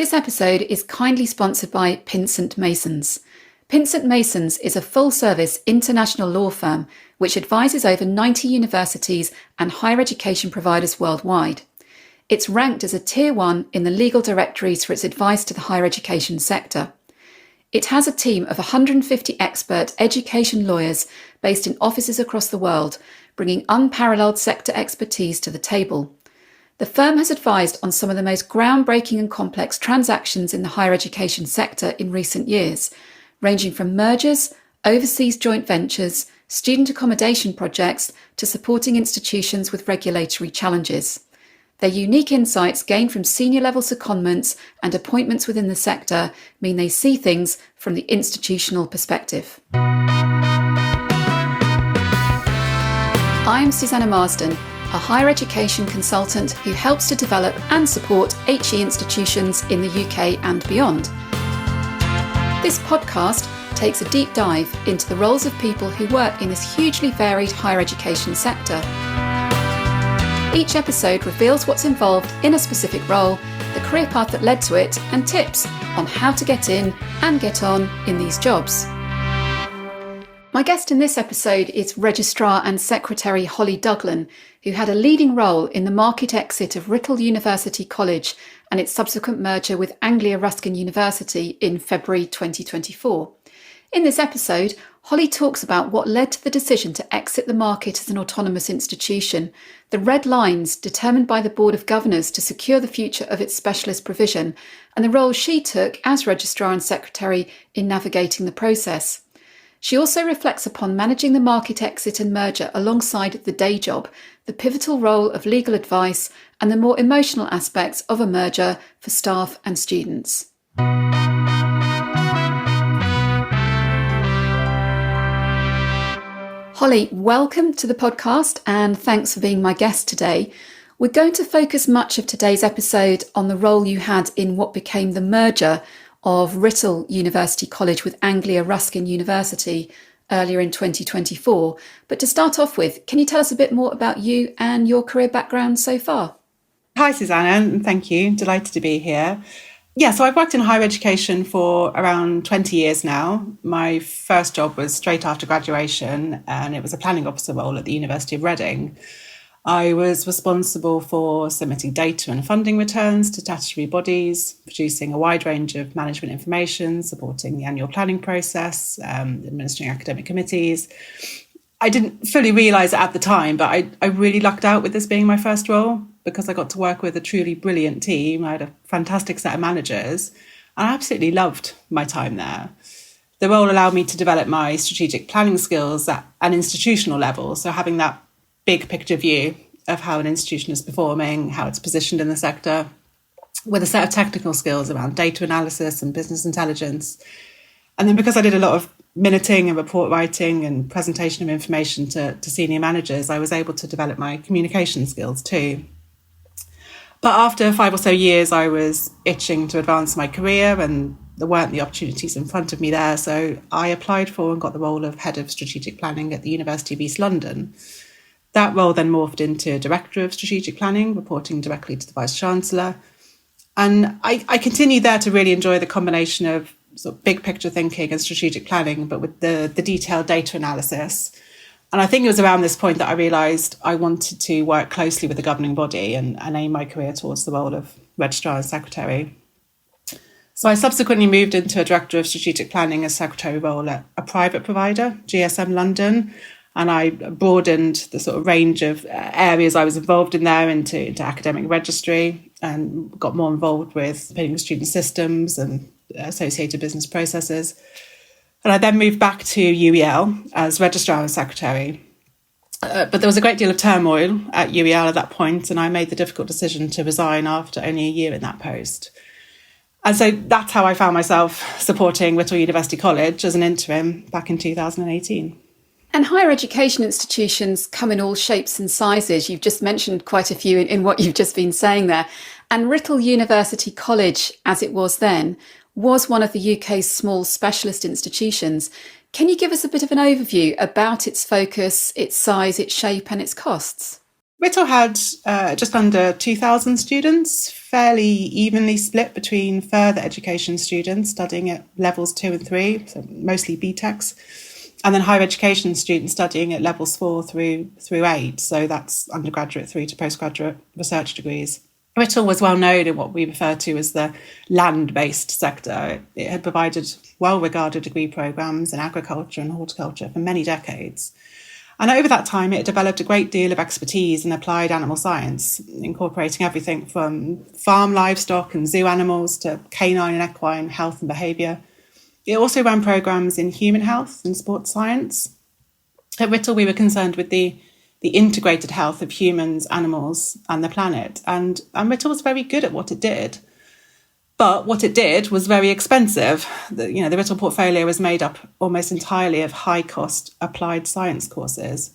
This episode is kindly sponsored by Pinsent Masons. Pinsent Masons is a full-service international law firm which advises over 90 universities and higher education providers worldwide. It's ranked as a Tier 1 in the legal directories for its advice to the higher education sector. It has a team of 150 expert education lawyers based in offices across the world, bringing unparalleled sector expertise to the table. The firm has advised on some of the most groundbreaking and complex transactions in the higher education sector in recent years, ranging from mergers, overseas joint ventures, student accommodation projects, to supporting institutions with regulatory challenges. Their unique insights gained from senior level secondments and appointments within the sector mean they see things from the institutional perspective. I'm Susanna Marsden, a higher education consultant who helps to develop and support HE institutions in the UK and beyond. This podcast takes a deep dive into the roles of people who work in this hugely varied higher education sector. Each episode reveals what's involved in a specific role, the career path that led to it, and tips on how to get in and get on in these jobs. My guest in this episode is Registrar and Secretary Holly Duglan, who had a leading role in the market exit of Writtle University College and its subsequent merger with Anglia Ruskin University in February 2024. In this episode, Holly talks about what led to the decision to exit the market as an autonomous institution, the red lines determined by the Board of Governors to secure the future of its specialist provision, and the role she took as Registrar and Secretary in navigating the process. She also reflects upon managing the market exit and merger alongside the day job, the pivotal role of legal advice, and the more emotional aspects of a merger for staff and students. Holly, welcome to the podcast and thanks for being my guest today. We're going to focus much of today's episode on the role you had in what became the merger of Writtle University College with Anglia Ruskin University earlier in 2024. But to start off with, can you tell us a bit more about you and your career background so far? Hi, Susanna, and thank you. Delighted to be here. Yeah, so I've worked in higher education for around 20 years now. My first job was straight after graduation, and it was a planning officer role at the University of Reading. I was responsible for submitting data and funding returns to statutory bodies, producing a wide range of management information, supporting the annual planning process, administering academic committees. I didn't fully realise it at the time, but I really lucked out with this being my first role because I got to work with a truly brilliant team. I had a fantastic set of managers, and I absolutely loved my time there. The role allowed me to develop my strategic planning skills at an institutional level, so having that big picture view of how an institution is performing, how it's positioned in the sector, with a set of technical skills around data analysis and business intelligence. And then because I did a lot of minuting and report writing and presentation of information to senior managers, I was able to develop my communication skills too. But after 5 or so years, I was itching to advance my career and there weren't the opportunities in front of me there. So I applied for and got the role of Head of Strategic Planning at the University of East London. That role then morphed into Director of Strategic Planning, reporting directly to the Vice-Chancellor. And I continued there to really enjoy the combination of sort of big picture thinking and strategic planning, but with the detailed data analysis. And I think it was around this point that I realised I wanted to work closely with the governing body and aim my career towards the role of Registrar and Secretary. So I subsequently moved into a Director of Strategic Planning as Secretary role at a private provider, GSM London, and I broadened the sort of range of areas I was involved in there into academic registry and got more involved with building student systems and associated business processes. And I then moved back to UEL as Registrar and Secretary. But there was a great deal of turmoil at UEL at that point, and I made the difficult decision to resign after only a year in that post. And so that's how I found myself supporting Writtle University College as an interim back in 2018. And higher education institutions come in all shapes and sizes. You've just mentioned quite a few in what you've just been saying there. And Writtle University College, as it was then, was one of the UK's small specialist institutions. Can you give us a bit of an overview about its focus, its size, its shape and its costs? Writtle had just under 2,000 students, fairly evenly split between further education students studying at levels 2 and 3, so mostly BTECs, and then higher education students studying at levels 4 through 8, so that's undergraduate through to postgraduate research degrees. Writtle was well known in what we refer to as the land-based sector. It had provided well-regarded degree programmes in agriculture and horticulture for many decades. And over that time, it developed a great deal of expertise in applied animal science, incorporating everything from farm livestock and zoo animals to canine and equine health and behaviour. It also ran programmes in human health and sports science. At Writtle, we were concerned with the integrated health of humans, animals and the planet. And Writtle was very good at what it did. But what it did was very expensive. The Writtle portfolio was made up almost entirely of high-cost applied science courses.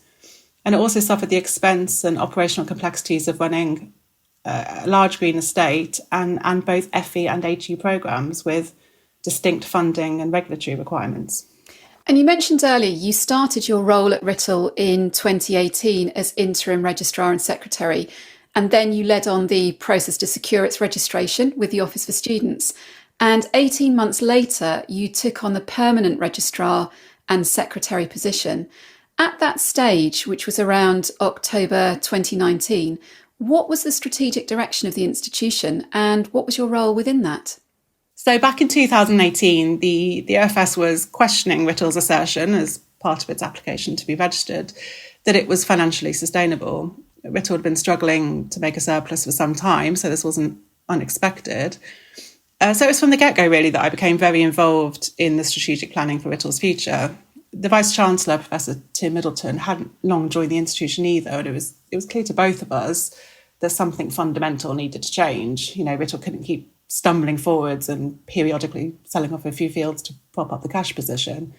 And it also suffered the expense and operational complexities of running a large green estate and both FE and HE programmes with distinct funding and regulatory requirements. And you mentioned earlier you started your role at Writtle in 2018 as Interim Registrar and Secretary, and then you led on the process to secure its registration with the Office for Students. And 18 months later, you took on the permanent Registrar and Secretary position. At that stage, which was around October 2019, what was the strategic direction of the institution and what was your role within that? So back in 2018, the OFS was questioning Writtle's assertion as part of its application to be registered that it was financially sustainable. Writtle had been struggling to make a surplus for some time, so this wasn't unexpected. So it was from the get-go, really, that I became very involved in the strategic planning for Writtle's future. The Vice-Chancellor, Professor Tim Middleton, hadn't long joined the institution either, and it was clear to both of us that something fundamental needed to change. Writtle couldn't keep stumbling forwards and periodically selling off a few fields to prop up the cash position.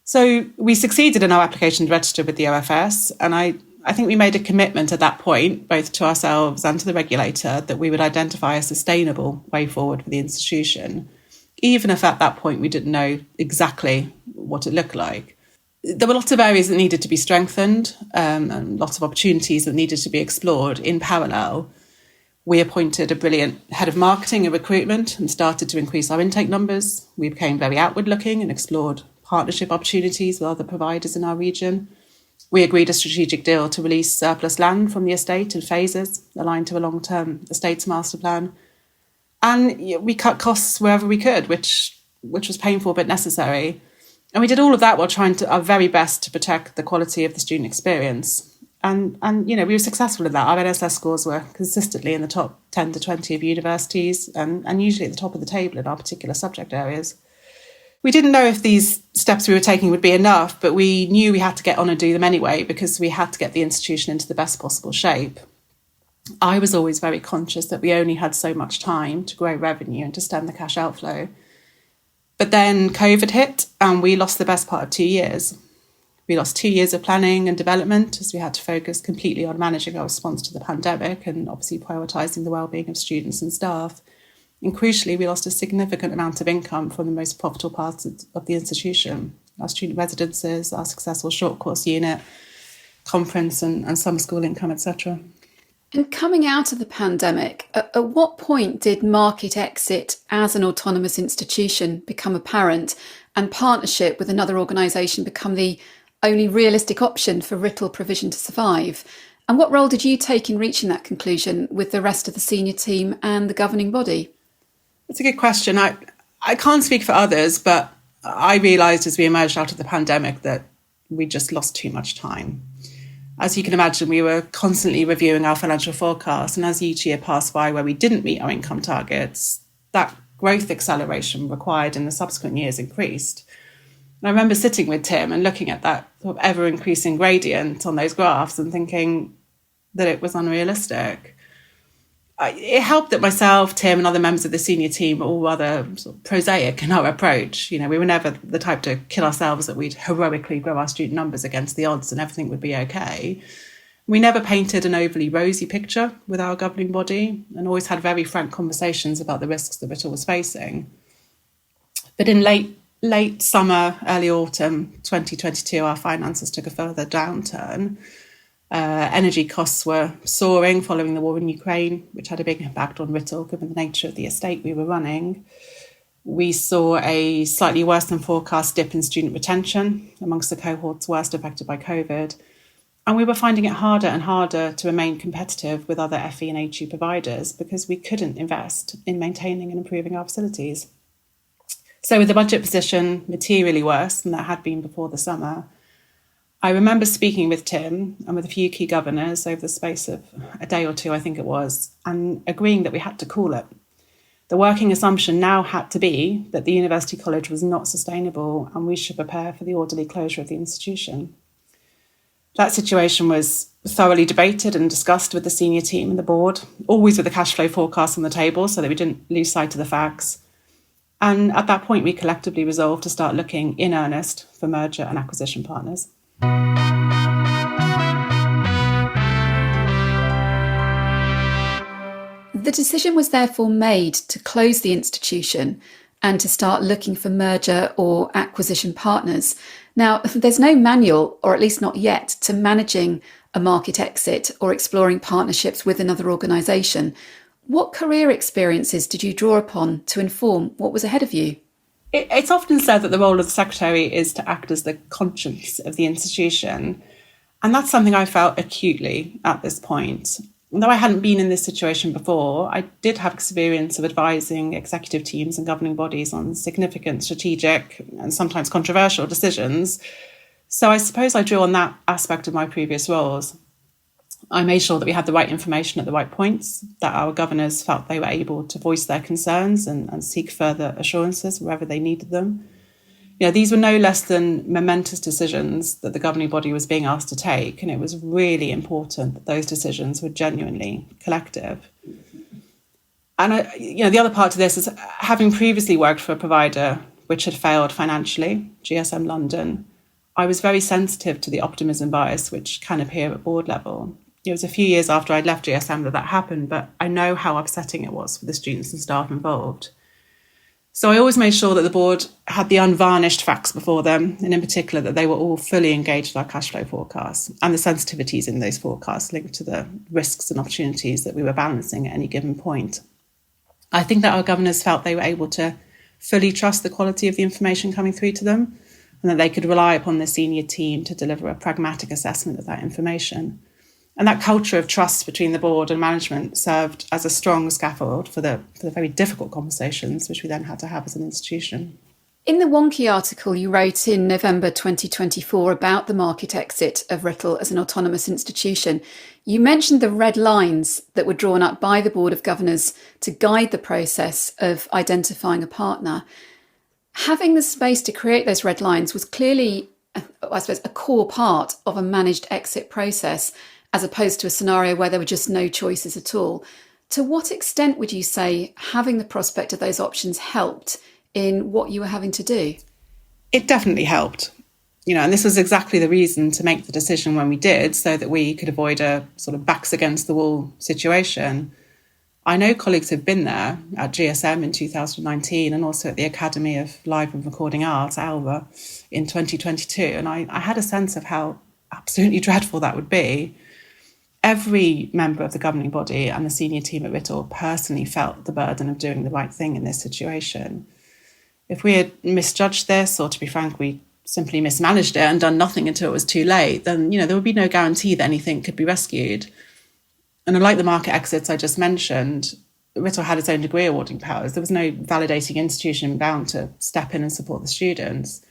So we succeeded in our application to register with the OFS, and I think we made a commitment at that point, both to ourselves and to the regulator, that we would identify a sustainable way forward for the institution, even if at that point we didn't know exactly what it looked like. There were lots of areas that needed to be strengthened and lots of opportunities that needed to be explored in parallel. We appointed a brilliant head of marketing and recruitment and started to increase our intake numbers. We became very outward looking and explored partnership opportunities with other providers in our region. We agreed a strategic deal to release surplus land from the estate in phases, aligned to a long-term estates master plan. And we cut costs wherever we could, which was painful but necessary. And we did all of that while trying our very best to protect the quality of the student experience. And we were successful in that. Our NSS scores were consistently in the top 10 to 20 of universities and usually at the top of the table in our particular subject areas. We didn't know if these steps we were taking would be enough, but we knew we had to get on and do them anyway because we had to get the institution into the best possible shape. I was always very conscious that we only had so much time to grow revenue and to stem the cash outflow. But then COVID hit and we lost the best part of 2 years. We lost 2 years of planning and development as we had to focus completely on managing our response to the pandemic and obviously prioritising the well-being of students and staff. And crucially, we lost a significant amount of income from the most profitable parts of the institution, our student residences, our successful short course unit, conference and summer school income, etc. And coming out of the pandemic, at what point did market exit as an autonomous institution become apparent and partnership with another organisation become the only realistic option for Writtle provision to survive? And what role did you take in reaching that conclusion with the rest of the senior team and the governing body? That's a good question. I can't speak for others, but I realised as we emerged out of the pandemic that we just lost too much time. As you can imagine, we were constantly reviewing our financial forecast, and as each year passed by where we didn't meet our income targets, that growth acceleration required in the subsequent years increased. And I remember sitting with Tim and looking at that sort of ever-increasing gradient on those graphs and thinking that it was unrealistic. It helped that myself, Tim and other members of the senior team were all rather sort of prosaic in our approach. We were never the type to kill ourselves that we'd heroically grow our student numbers against the odds and everything would be okay. We never painted an overly rosy picture with our governing body and always had very frank conversations about the risks that Writtle was facing. But in late summer, early autumn 2022, our finances took a further downturn. Energy costs were soaring following the war in Ukraine, which had a big impact on Writtle, given the nature of the estate we were running. We saw a slightly worse than forecast dip in student retention amongst the cohorts worst affected by COVID. And we were finding it harder and harder to remain competitive with other FE and HU providers because we couldn't invest in maintaining and improving our facilities. So with the budget position materially worse than that had been before the summer, I remember speaking with Tim and with a few key governors over the space of a day or two, I think it was, and agreeing that we had to call it. The working assumption now had to be that the University College was not sustainable and we should prepare for the orderly closure of the institution. That situation was thoroughly debated and discussed with the senior team and the board, always with the cash flow forecast on the table so that we didn't lose sight of the facts. And at that point, we collectively resolved to start looking in earnest for merger and acquisition partners. The decision was therefore made to close the institution and to start looking for merger or acquisition partners. Now, there's no manual, or at least not yet, to managing a market exit or exploring partnerships with another organisation. What career experiences did you draw upon to inform what was ahead of you? It's often said that the role of the secretary is to act as the conscience of the institution. And that's something I felt acutely at this point. Though I hadn't been in this situation before, I did have experience of advising executive teams and governing bodies on significant strategic and sometimes controversial decisions. So I suppose I drew on that aspect of my previous roles. I made sure that we had the right information at the right points, that our governors felt they were able to voice their concerns and seek further assurances wherever they needed them. These were no less than momentous decisions that the governing body was being asked to take, and it was really important that those decisions were genuinely collective. And the other part to this is, having previously worked for a provider which had failed financially, GSM London, I was very sensitive to the optimism bias which can appear at board level. It was a few years after I'd left GSM that happened, but I know how upsetting it was for the students and staff involved. So I always made sure that the board had the unvarnished facts before them, and in particular that they were all fully engaged with our cash flow forecasts and the sensitivities in those forecasts linked to the risks and opportunities that we were balancing at any given point. I think that our governors felt they were able to fully trust the quality of the information coming through to them, and that they could rely upon the senior team to deliver a pragmatic assessment of that information. And that culture of trust between the board and management served as a strong scaffold for the very difficult conversations which we then had to have as an institution. In the wonky article you wrote in November 2024 about the market exit of Writtle as an autonomous institution, you mentioned the red lines that were drawn up by the Board of Governors to guide the process of identifying a partner. Having the space to create those red lines was clearly, I suppose, a core part of a managed exit process, as opposed to a scenario where there were just no choices at all. To what extent would you say having the prospect of those options helped in what you were having to do? It definitely helped. And this was exactly the reason to make the decision when we did, so that we could avoid a sort of backs against the wall situation. I know colleagues have been there at GSM in 2019 and also at the Academy of Live and Recording Arts, ALVA, in 2022. And I had a sense of how absolutely dreadful that would be. Every member of the governing body and the senior team at Writtle personally felt the burden of doing the right thing in this situation. If we had misjudged this, or to be frank, we simply mismanaged it and done nothing until it was too late, then, there would be no guarantee that anything could be rescued. And unlike the market exits I just mentioned, Writtle had its own degree awarding powers. There was no validating institution bound to step in and support the students.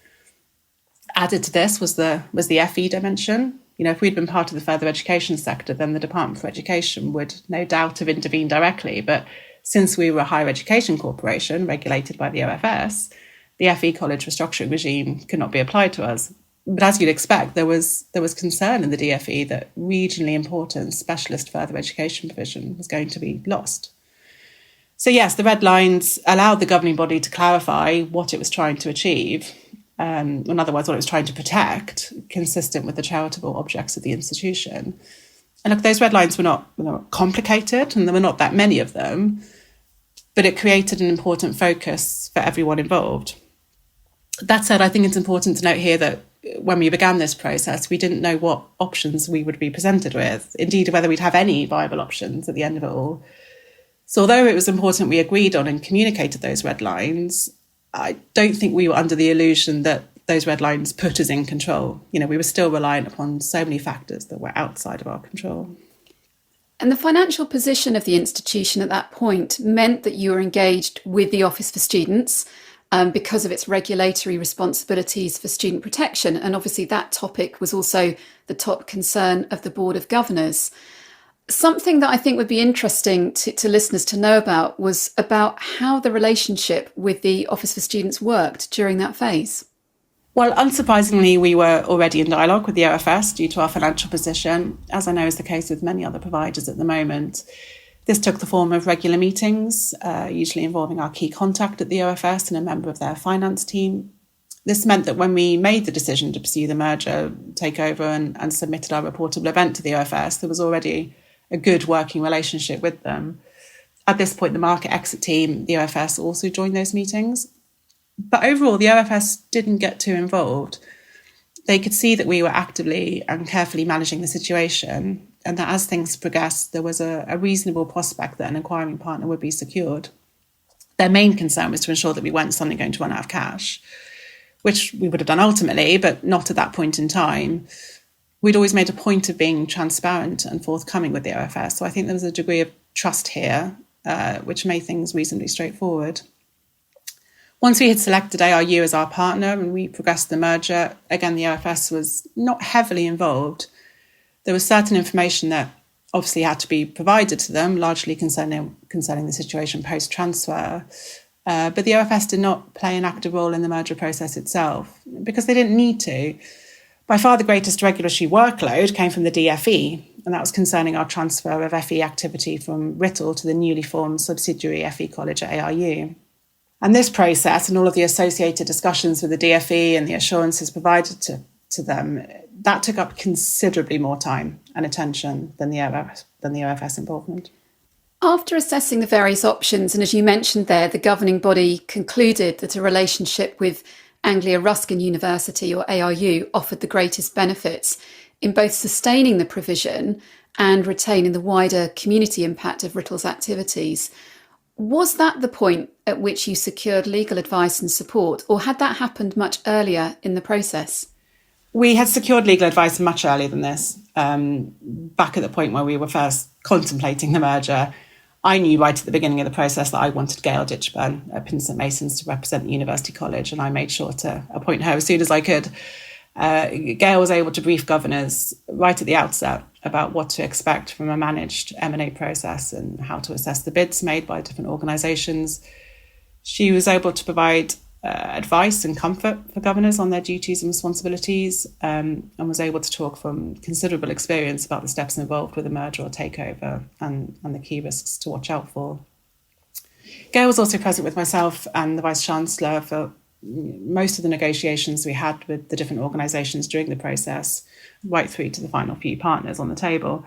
Added to this was the FE dimension. If we'd been part of the further education sector, then the Department for Education would no doubt have intervened directly. But since we were a higher education corporation regulated by the OFS, the FE college restructuring regime could not be applied to us. But as you'd expect, there was concern in the DFE that regionally important specialist further education provision was going to be lost. So yes, the red lines allowed the governing body to clarify what it was trying to achieve, in other words, what it was trying to protect, consistent with the charitable objects of the institution. And look, those red lines were not complicated, and there were not that many of them, but it created an important focus for everyone involved. That said, I think it's important to note here that when we began this process, we didn't know what options we would be presented with, indeed whether we'd have any viable options at the end of it all. So although it was important we agreed on and communicated those red lines, I don't think we were under the illusion that those red lines put us in control. We were still reliant upon so many factors that were outside of our control. And the financial position of the institution at that point meant that you were engaged with the Office for Students because of its regulatory responsibilities for student protection. And obviously that topic was also the top concern of the Board of Governors. Something that I think would be interesting to listeners to know about was about how the relationship with the Office for Students worked during that phase. Well, unsurprisingly, we were already in dialogue with the OFS due to our financial position, as I know is the case with many other providers at the moment. This took the form of regular meetings, usually involving our key contact at the OFS and a member of their finance team. This meant that when we made the decision to pursue the merger, takeover and submitted our reportable event to the OFS, there was already a good working relationship with them. At this point, the market exit team, the OFS, also joined those meetings. But overall, the OFS didn't get too involved. They could see that we were actively and carefully managing the situation, and that as things progressed, there was a reasonable prospect that an acquiring partner would be secured. Their main concern was to ensure that we weren't suddenly going to run out of cash, which we would have done ultimately, but not at that point in time. We'd always made a point of being transparent and forthcoming with the OFS, so I think there was a degree of trust here, which made things reasonably straightforward. Once we had selected ARU as our partner and we progressed the merger, again, the OFS was not heavily involved. There was certain information that obviously had to be provided to them, largely concerning the situation post-transfer. But the OFS did not play an active role in the merger process itself because they didn't need to. By far the greatest regulatory workload came from the DFE, and that was concerning our transfer of FE activity from Writtle to the newly formed subsidiary FE College at ARU. And this process and all of the associated discussions with the DFE and the assurances provided to them, that took up considerably more time and attention than the OFS involvement. After assessing the various options, and as you mentioned there, the governing body concluded that a relationship with Anglia Ruskin University, or ARU, offered the greatest benefits in both sustaining the provision and retaining the wider community impact of Writtle's activities. Was that the point at which you secured legal advice and support, or had that happened much earlier in the process? We had secured legal advice much earlier than this. Back at the point where we were first contemplating the merger, I knew right at the beginning of the process that I wanted Gail Ditchburn at St Mason's to represent the University College, and I made sure to appoint her as soon as I could. Gail was able to brief governors right at the outset about what to expect from a managed M&A process and how to assess the bids made by different organisations. She was able to provide advice and comfort for governors on their duties and responsibilities, and was able to talk from considerable experience about the steps involved with a merger or takeover and the key risks to watch out for. Gail was also present with myself and the Vice-Chancellor for most of the negotiations we had with the different organisations during the process, right through to the final few partners on the table.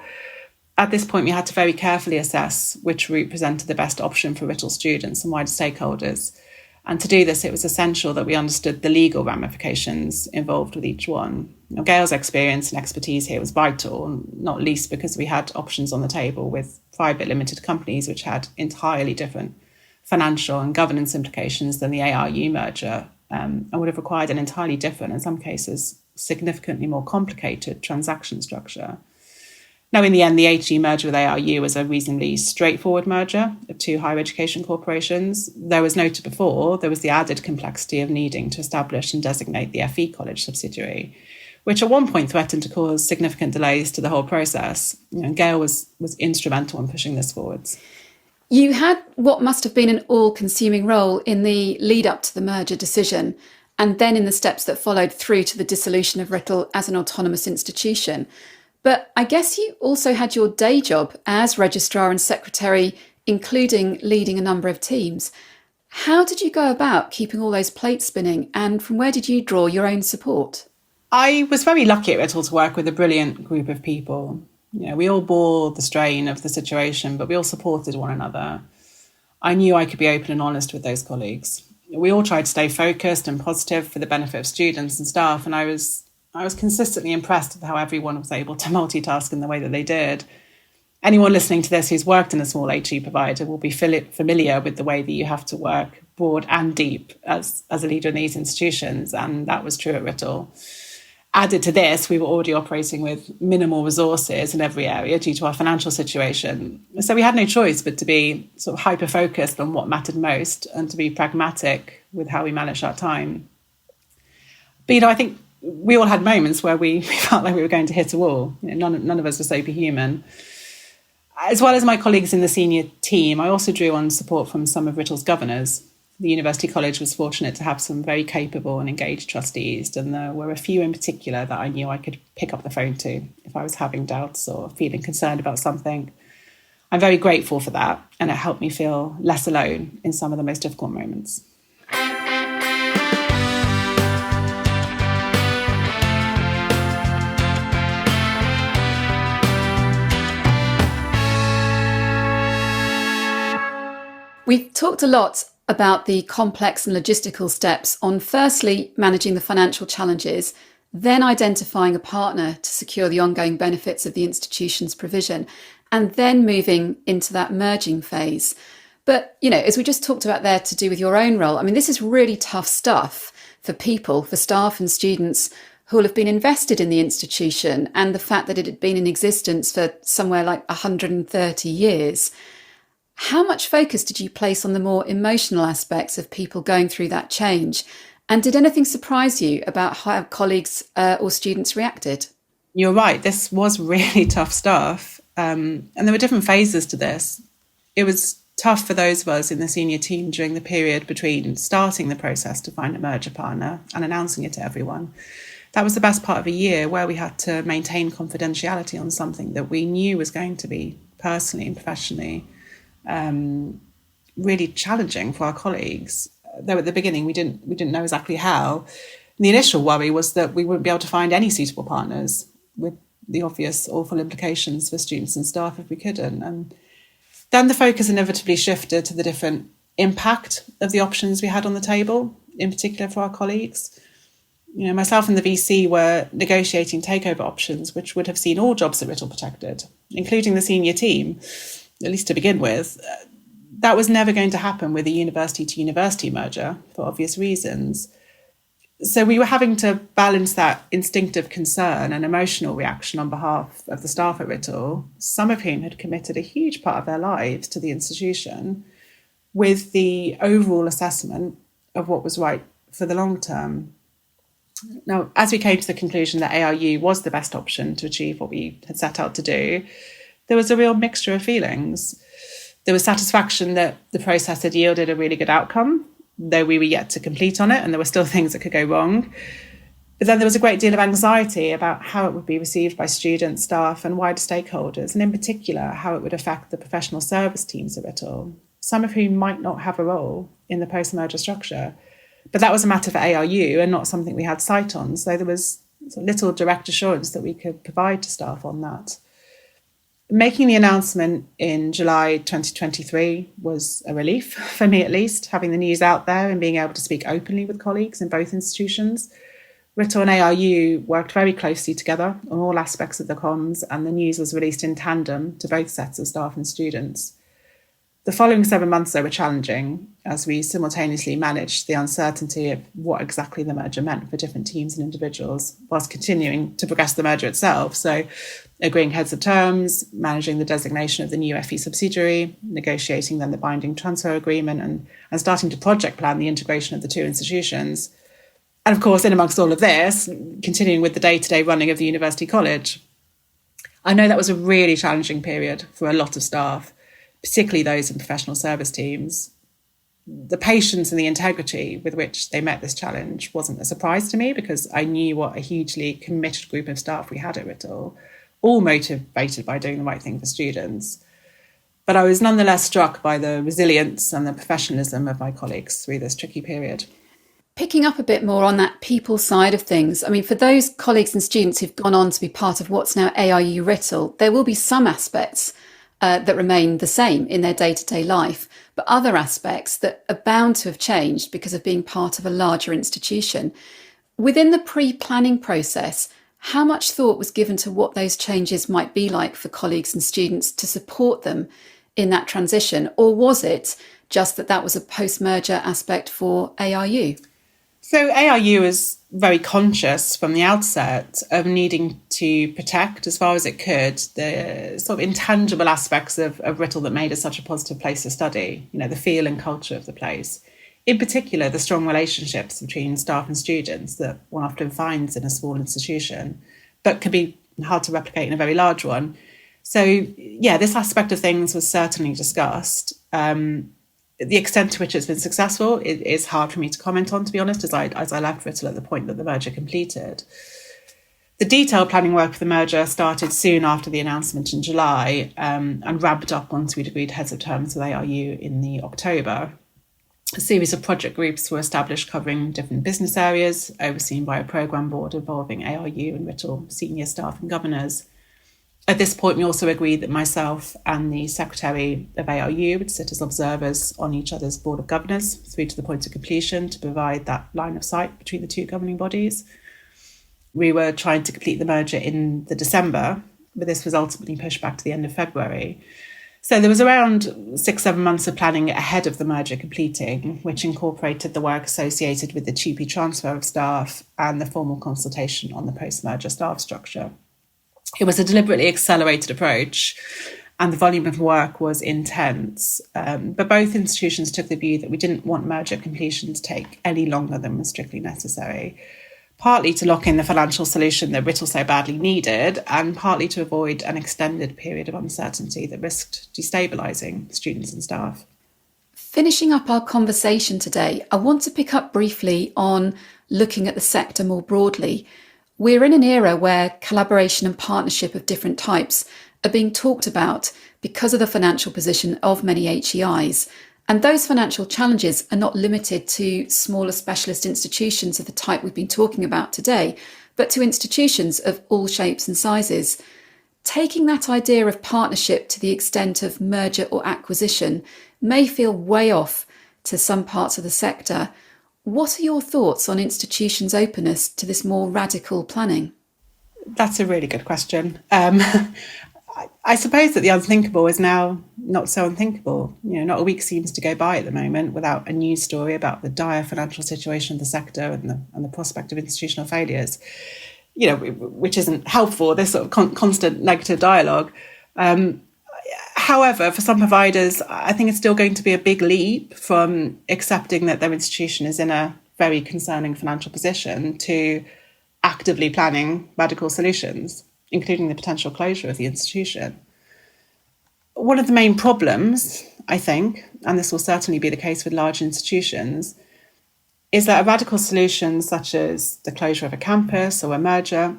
At this point, we had to very carefully assess which route presented the best option for Writtle students and wider stakeholders. And to do this, it was essential that we understood the legal ramifications involved with each one. Now, Gail's experience and expertise here was vital, not least because we had options on the table with private limited companies which had entirely different financial and governance implications than the ARU merger, and would have required an entirely different, in some cases, significantly more complicated transaction structure. Now, in the end, the HE merger with ARU was a reasonably straightforward merger of two higher education corporations. Though, as noted before, there was the added complexity of needing to establish and designate the FE College subsidiary, which at one point threatened to cause significant delays to the whole process. Gail was instrumental in pushing this forwards. You had what must have been an all-consuming role in the lead-up to the merger decision, and then in the steps that followed through to the dissolution of Writtle as an autonomous institution. But I guess you also had your day job as Registrar and Secretary, including leading a number of teams. How did you go about keeping all those plates spinning, and from where did you draw your own support? I was very lucky at Writtle to work with a brilliant group of people. We all bore the strain of the situation, but we all supported one another. I knew I could be open and honest with those colleagues. We all tried to stay focused and positive for the benefit of students and staff, and I was consistently impressed with how everyone was able to multitask in the way that they did. Anyone listening to this who's worked in a small HE provider will be familiar with the way that you have to work broad and deep as a leader in these institutions, and that was true at Writtle. Added to this, we were already operating with minimal resources in every area due to our financial situation. So we had no choice but to be sort of hyper-focused on what mattered most and to be pragmatic with how we managed our time. But, I think we all had moments where we felt like we were going to hit a wall. None of us were superhuman. As well as my colleagues in the senior team, I also drew on support from some of Writtle's governors. The University College was fortunate to have some very capable and engaged trustees, and there were a few in particular that I knew I could pick up the phone to if I was having doubts or feeling concerned about something. I'm very grateful for that, and it helped me feel less alone in some of the most difficult moments. We've talked a lot about the complex and logistical steps on firstly managing the financial challenges, then identifying a partner to secure the ongoing benefits of the institution's provision, and then moving into that merging phase. But, as we just talked about there to do with your own role, this is really tough stuff for people, for staff and students who will have been invested in the institution and the fact that it had been in existence for somewhere like 130 years. How much focus did you place on the more emotional aspects of people going through that change? And did anything surprise you about how colleagues or students reacted? You're right, this was really tough stuff. And there were different phases to this. It was tough for those of us in the senior team during the period between starting the process to find a merger partner and announcing it to everyone. That was the best part of a year where we had to maintain confidentiality on something that we knew was going to be personally and professionally really challenging for our colleagues. Though at the beginning we didn't know exactly how. And the initial worry was that we wouldn't be able to find any suitable partners, with the obvious awful implications for students and staff if we couldn't. And then the focus inevitably shifted to the different impact of the options we had on the table, in particular for our colleagues. Myself and the VC were negotiating takeover options which would have seen all jobs at Writtle protected, including the senior team, at least to begin with. That was never going to happen with a university-to-university merger for obvious reasons. So we were having to balance that instinctive concern and emotional reaction on behalf of the staff at Writtle, some of whom had committed a huge part of their lives to the institution, with the overall assessment of what was right for the long term. Now, as we came to the conclusion that ARU was the best option to achieve what we had set out to do, there was a real mixture of feelings. There was satisfaction that the process had yielded a really good outcome, though we were yet to complete on it and there were still things that could go wrong. But then there was a great deal of anxiety about how it would be received by students, staff and wider stakeholders, and in particular, how it would affect the professional service teams at Writtle, some of whom might not have a role in the post-merger structure. But that was a matter for ARU and not something we had sight on, so there was little direct assurance that we could provide to staff on that. Making the announcement in July 2023 was a relief, for me at least, having the news out there and being able to speak openly with colleagues in both institutions. Writtle and ARU worked very closely together on all aspects of the comms, and the news was released in tandem to both sets of staff and students. The following 7 months, though, were challenging as we simultaneously managed the uncertainty of what exactly the merger meant for different teams and individuals, whilst continuing to progress the merger itself. So agreeing heads of terms, managing the designation of the new FE subsidiary, negotiating then the binding transfer agreement, and starting to project plan the integration of the two institutions. And of course, in amongst all of this, continuing with the day-to-day running of the University College. I know that was a really challenging period for a lot of staff, particularly those in professional service teams. The patience and the integrity with which they met this challenge wasn't a surprise to me, because I knew what a hugely committed group of staff we had at Writtle, all motivated by doing the right thing for students. But I was nonetheless struck by the resilience and the professionalism of my colleagues through this tricky period. Picking up a bit more on that people side of things, for those colleagues and students who've gone on to be part of what's now ARU Writtle, there will be some aspects that remain the same in their day-to-day life, but other aspects that are bound to have changed because of being part of a larger institution. Within the pre-planning process, how much thought was given to what those changes might be like for colleagues and students to support them in that transition? Or was it just that was a post-merger aspect for ARU? So ARU is very conscious from the outset of needing to protect, as far as it could, the sort of intangible aspects of Writtle that made it such a positive place to study, the feel and culture of the place. In particular, the strong relationships between staff and students that one often finds in a small institution, but can be hard to replicate in a very large one. So, this aspect of things was certainly discussed. The extent to which it's been successful is hard for me to comment on, to be honest, as I left Writtle at the point that the merger completed. The detailed planning work for the merger started soon after the announcement in July and ramped up once we'd agreed heads of terms with ARU in the October. A series of project groups were established covering different business areas, overseen by a programme board involving ARU and Writtle senior staff and governors. At this point, we also agreed that myself and the Secretary of ARU would sit as observers on each other's board of governors through to the point of completion to provide that line of sight between the two governing bodies. We were trying to complete the merger in December, but this was ultimately pushed back to the end of February. So there was around 6-7 months of planning ahead of the merger completing, which incorporated the work associated with the TUPE transfer of staff and the formal consultation on the post-merger staff structure. It was a deliberately accelerated approach and the volume of work was intense. But both institutions took the view that we didn't want merger completion to take any longer than was strictly necessary, partly to lock in the financial solution that Writtle so badly needed and partly to avoid an extended period of uncertainty that risked destabilising students and staff. Finishing up our conversation today, I want to pick up briefly on looking at the sector more broadly. We're in an era where collaboration and partnership of different types are being talked about because of the financial position of many HEIs. And those financial challenges are not limited to smaller specialist institutions of the type we've been talking about today, but to institutions of all shapes and sizes. Taking that idea of partnership to the extent of merger or acquisition may feel way off to some parts of the sector. What are your thoughts on institutions' openness to this more radical planning? That's a really good question. I suppose that the unthinkable is now not so unthinkable. Not a week seems to go by at the moment without a news story about the dire financial situation of the sector and the prospect of institutional failures, which isn't helpful, this sort of constant negative dialogue. However, for some providers, I think it's still going to be a big leap from accepting that their institution is in a very concerning financial position to actively planning radical solutions, including the potential closure of the institution. One of the main problems, I think, and this will certainly be the case with large institutions, is that a radical solution such as the closure of a campus or a merger,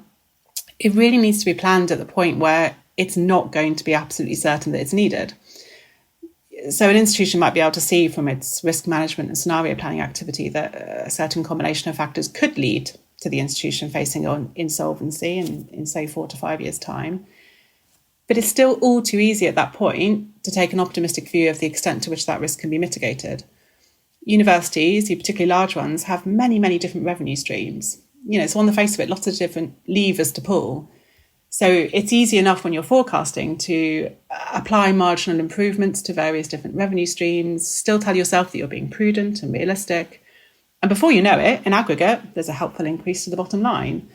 it really needs to be planned at the point where it's not going to be absolutely certain that it's needed. So an institution might be able to see from its risk management and scenario planning activity that a certain combination of factors could lead to the institution facing on insolvency in, say, 4 to 5 years' time. But it's still all too easy at that point to take an optimistic view of the extent to which that risk can be mitigated. Universities, particularly large ones, have many, many different revenue streams. So on the face of it, lots of different levers to pull. So it's easy enough when you're forecasting to apply marginal improvements to various different revenue streams, still tell yourself that you're being prudent and realistic. And before you know it, in aggregate, there's a helpful increase to the bottom line.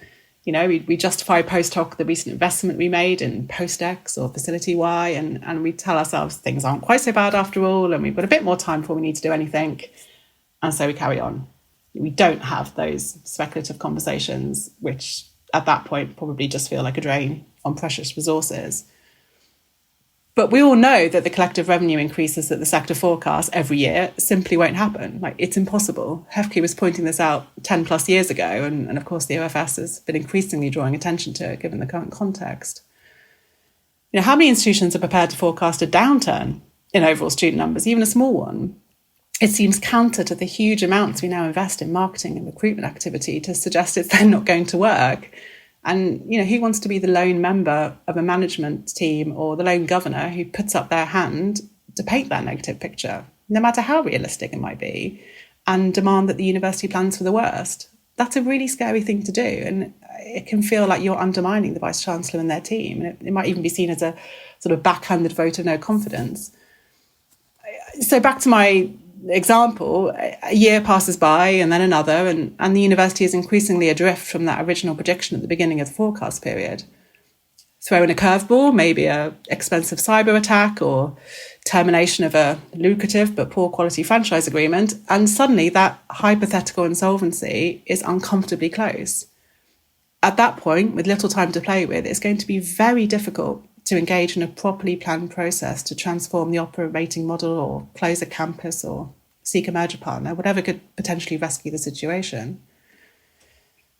We justify post hoc the recent investment we made in post X or facility Y, and we tell ourselves things aren't quite so bad after all, and we've got a bit more time before we need to do anything. And so we carry on. We don't have those speculative conversations, which at that point probably just feel like a drain on precious resources. But we all know that the collective revenue increases that the sector forecasts every year simply won't happen. It's impossible. HEFCE was pointing this out 10 plus years ago, and of course the OFS has been increasingly drawing attention to it given the current context. How many institutions are prepared to forecast a downturn in overall student numbers, even a small one? It seems counter to the huge amounts we now invest in marketing and recruitment activity to suggest it's then not going to work. And, who wants to be the lone member of a management team or the lone governor who puts up their hand to paint that negative picture, no matter how realistic it might be, and demand that the university plans for the worst? That's a really scary thing to do. And it can feel like you're undermining the Vice-Chancellor and their team. And it might even be seen as a sort of backhanded vote of no confidence. So back to my example, a year passes by and then another, and the university is increasingly adrift from that original prediction at the beginning of the forecast period. Throw in a curveball, maybe an expensive cyber attack or termination of a lucrative but poor quality franchise agreement, and suddenly that hypothetical insolvency is uncomfortably close. At that point, with little time to play with, it's going to be very difficult to engage in a properly planned process to transform the operating model or close a campus or seek a merger partner, whatever could potentially rescue the situation.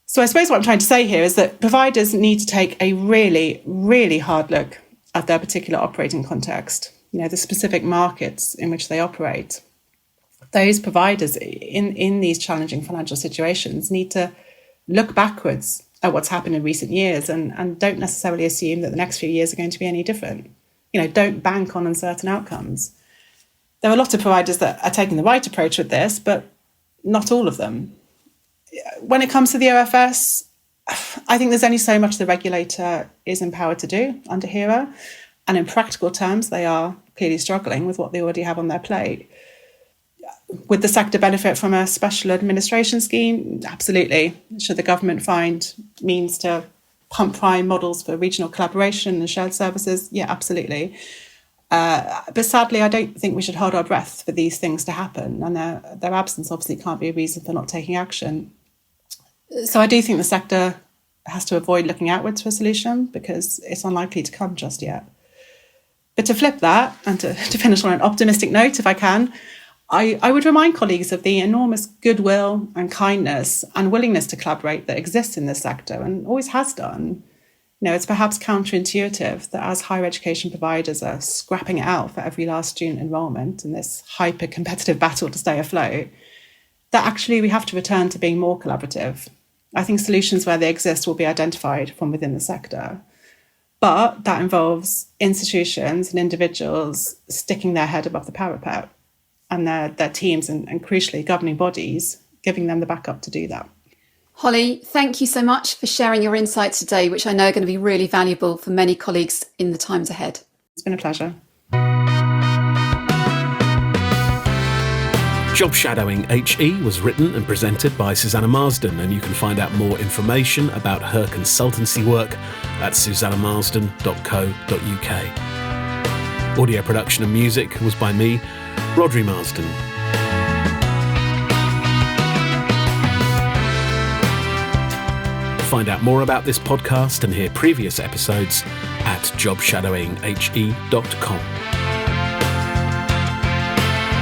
So I suppose what I'm trying to say here is that providers need to take a really, really hard look at their particular operating context, the specific markets in which they operate. Those providers in these challenging financial situations need to look backwards at what's happened in recent years and don't necessarily assume that the next few years are going to be any different. Don't bank on uncertain outcomes. There are a lot of providers that are taking the right approach with this, but not all of them. When it comes to the OFS, I think there's only so much the regulator is empowered to do under HERA. And in practical terms, they are clearly struggling with what they already have on their plate. Would the sector benefit from a special administration scheme? Absolutely. Should the government find means to pump prime models for regional collaboration and shared services? Yeah, absolutely. But sadly, I don't think we should hold our breath for these things to happen. And their absence obviously can't be a reason for not taking action. So I do think the sector has to avoid looking outwards for a solution because it's unlikely to come just yet. But to flip that and to finish on an optimistic note, if I can, I would remind colleagues of the enormous goodwill and kindness and willingness to collaborate that exists in this sector and always has done. It's perhaps counterintuitive that as higher education providers are scrapping it out for every last student enrolment in this hyper-competitive battle to stay afloat, that actually we have to return to being more collaborative. I think solutions where they exist will be identified from within the sector. But that involves institutions and individuals sticking their head above the parapet, and their teams and crucially governing bodies giving them the backup to do that. Holly, thank you so much for sharing your insights today, which I know are going to be really valuable for many colleagues in the times ahead. It's been a pleasure. Job Shadowing HE was written and presented by Susanna Marsden, and you can find out more information about her consultancy work at susannamarsden.co.uk. Audio production and music was by me, Rodri Marsden. Find out more about this podcast and hear previous episodes at jobshadowinghe.com.